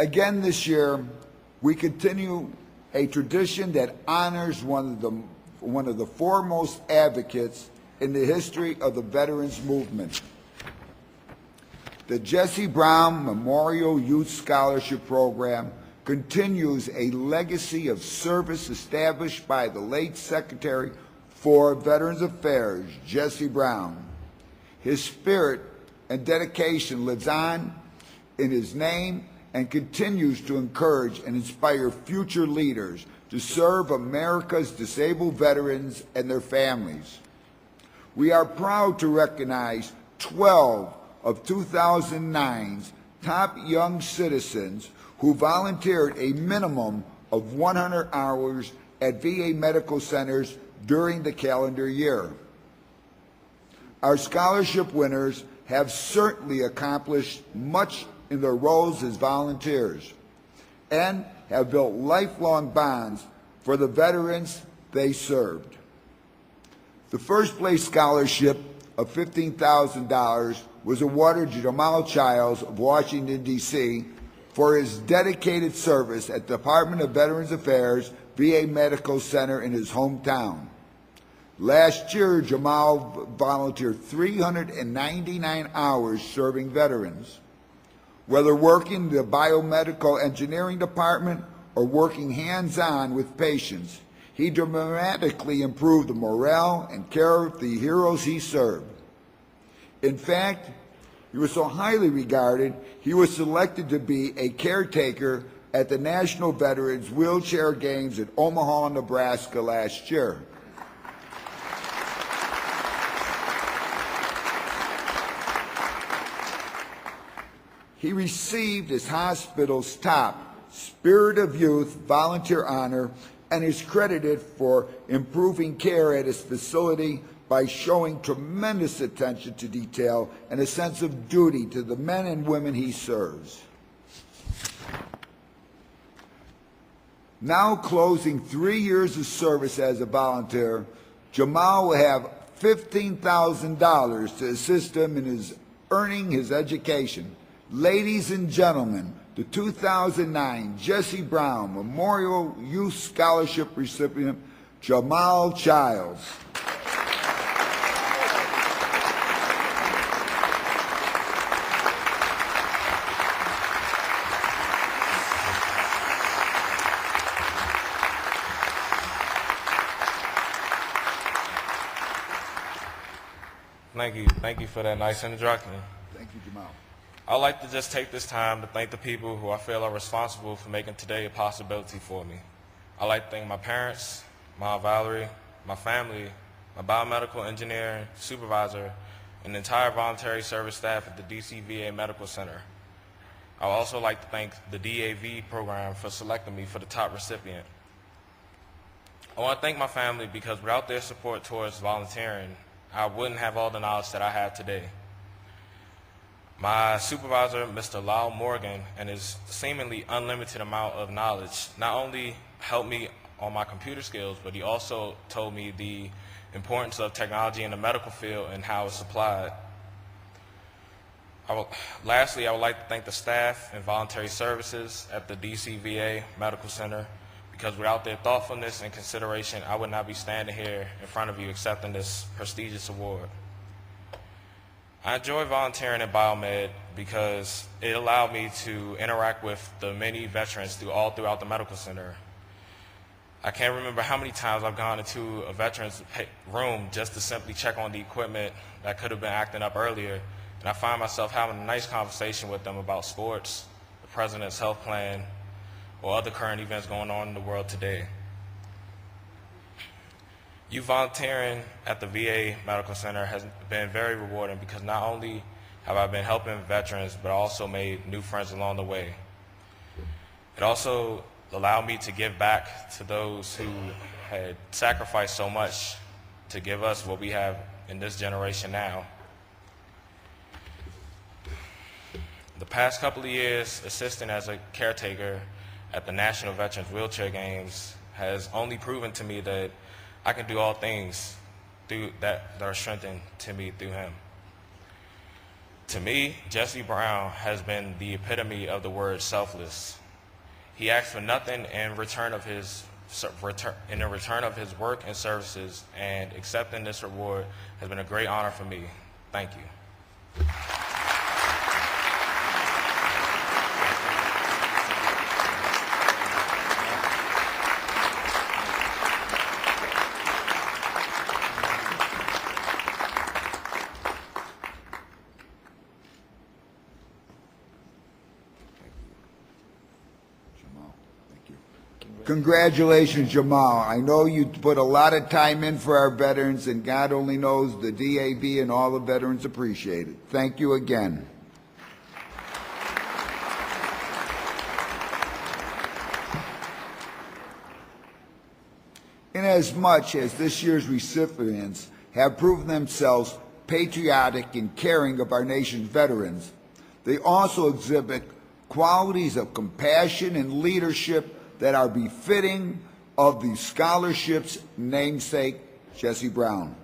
Again this year, we continue a tradition that honors one of the foremost advocates in the history of the veterans movement. The Jesse Brown Memorial Youth Scholarship Program continues a legacy of service established by the late Secretary for Veterans Affairs, Jesse Brown. His spirit and dedication lives on in his name and continues to encourage and inspire future leaders to serve America's disabled veterans and their families. We are proud to recognize 12 of 2009's top young citizens who volunteered a minimum of 100 hours at VA medical centers during the calendar year. Our scholarship winners have certainly accomplished much in their roles as volunteers and have built lifelong bonds for the veterans they served. The first place scholarship of $15,000 was awarded to Jamal Childs of Washington, D.C. for his dedicated service at the Department of Veterans Affairs VA Medical Center in his hometown. Last year, Jamal volunteered 399 hours serving veterans. Whether working in the biomedical engineering department or working hands-on with patients, he dramatically improved the morale and care of the heroes he served. In fact, he was so highly regarded, he was selected to be a caretaker at the National Veterans Wheelchair Games in Omaha, Nebraska last year. He received his hospital's top Spirit of Youth volunteer honor and is credited for improving care at his facility by showing tremendous attention to detail and a sense of duty to the men and women he serves. Now closing 3 years of service as a volunteer, Jamal will have $15,000 to assist him in earning his education. Ladies and gentlemen, the 2009 Jesse Brown Memorial Youth Scholarship recipient, Jamal Childs. Thank you for that nice introduction. Thank you, Jamal. I'd like to just take this time to thank the people who I feel are responsible for making today a possibility for me. I'd like to thank my parents, my Aunt Valerie, my family, my biomedical engineer, supervisor, and the entire voluntary service staff at the DC VA Medical Center. I would also like to thank the DAV program for selecting me for the top recipient. I want to thank my family because without their support towards volunteering, I wouldn't have all the knowledge that I have today. My supervisor, Mr. Lyle Morgan, and his seemingly unlimited amount of knowledge not only helped me on my computer skills, but he also told me the importance of technology in the medical field and how it's applied. Lastly, I would like to thank the staff and voluntary services at the DC VA Medical Center, because without their thoughtfulness and consideration, I would not be standing here in front of you accepting this prestigious award. I enjoy volunteering at Biomed because it allowed me to interact with the many veterans throughout the medical center. I can't remember how many times I've gone into a veteran's room just to simply check on the equipment that could have been acting up earlier, and I find myself having a nice conversation with them about sports, the president's health plan, or other current events going on in the world today. You volunteering at the VA Medical Center has been very rewarding because not only have I been helping veterans, but I also made new friends along the way. It also allowed me to give back to those who had sacrificed so much to give us what we have in this generation now. The past couple of years, assisting as a caretaker at the National Veterans Wheelchair Games has only proven to me that I can do all things that are strengthened to me through him. To me, Jesse Brown has been the epitome of the word selfless. He asked for nothing in return of his work and services, and accepting this reward has been a great honor for me. Thank you. Congratulations, Jamal. I know you put a lot of time in for our veterans, and God only knows the DAV and all the veterans appreciate it. Thank you again. Inasmuch as this year's recipients have proven themselves patriotic and caring of our nation's veterans, they also exhibit qualities of compassion and leadership that are befitting of the scholarship's namesake, Jesse Brown.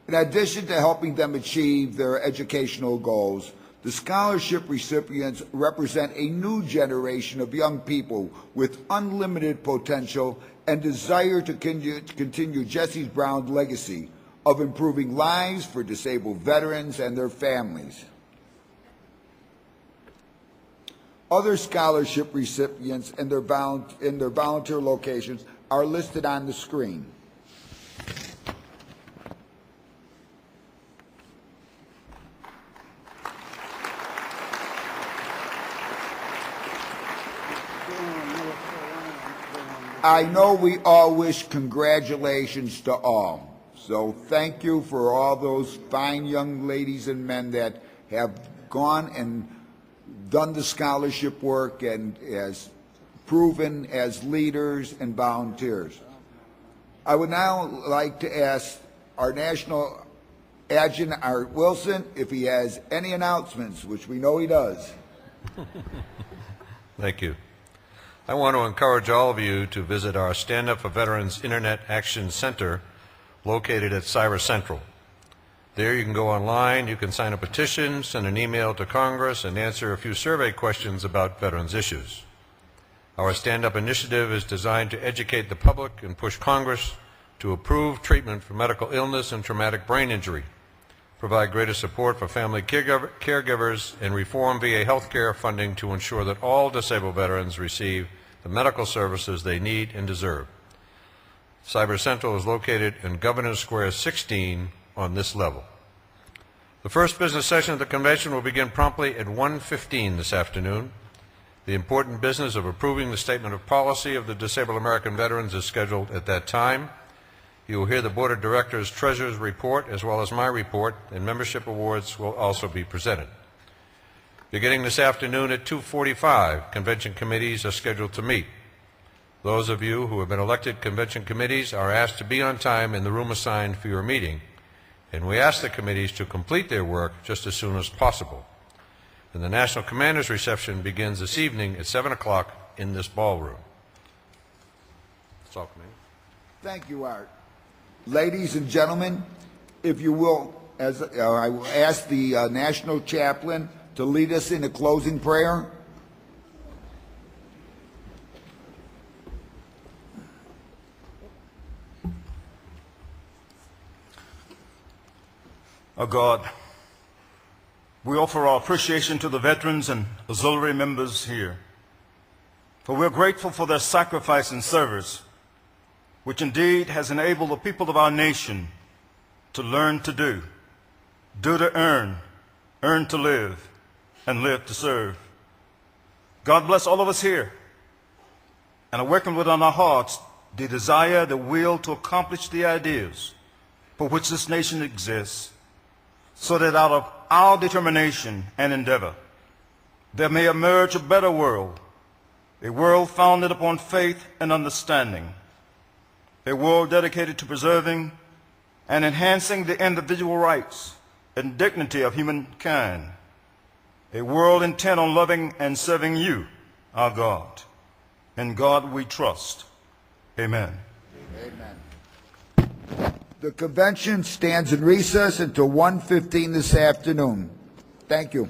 In addition to helping them achieve their educational goals, the scholarship recipients represent a new generation of young people with unlimited potential and desire to continue Jesse Brown's legacy of improving lives for disabled veterans and their families. Other scholarship recipients and their volunteer locations are listed on the screen. I know we all wish congratulations to all. So thank you for all those fine young ladies and men that have gone and done the scholarship work and has proven as leaders and volunteers. I would now like to ask our National Adjutant, Art Wilson, if he has any announcements, which we know he does. Thank you. I want to encourage all of you to visit our Stand Up for Veterans Internet Action Center located at Cyber Central. There you can go online, you can sign a petition, send an email to Congress, and answer a few survey questions about veterans issues. Our Stand Up initiative is designed to educate the public and push Congress to approve treatment for medical illness and traumatic brain injury, provide greater support for family caregivers, and reform VA health care funding to ensure that all disabled veterans receive the medical services they need and deserve. Cyber Central is located in Governor Square 16 on this level. The first business session of the convention will begin promptly at 1:15 this afternoon. The important business of approving the statement of policy of the Disabled American Veterans is scheduled at that time. You will hear the Board of Directors' Treasurer's report as well as my report, and membership awards will also be presented. Beginning this afternoon at 2:45, convention committees are scheduled to meet. Those of you who have been elected convention committees are asked to be on time in the room assigned for your meeting, and we ask the committees to complete their work just as soon as possible. And the National Commander's Reception begins this evening at 7 o'clock in this ballroom. That's all, Commander. Thank you, Art. Ladies and gentlemen, if you will, I will ask the National Chaplain to lead us in a closing prayer. Oh God, we offer our appreciation to the veterans and auxiliary members here, for we're grateful for their sacrifice and service, which indeed has enabled the people of our nation to learn to do to earn, earn to live, and live to serve. God bless all of us here, and awaken within our hearts the desire, the will to accomplish the ideas for which this nation exists, so that out of our determination and endeavor, there may emerge a better world, a world founded upon faith and understanding, a world dedicated to preserving and enhancing the individual rights and dignity of humankind, a world intent on loving and serving you, our God. In God we trust. Amen. Amen. The convention stands in recess until 1:15 this afternoon. Thank you.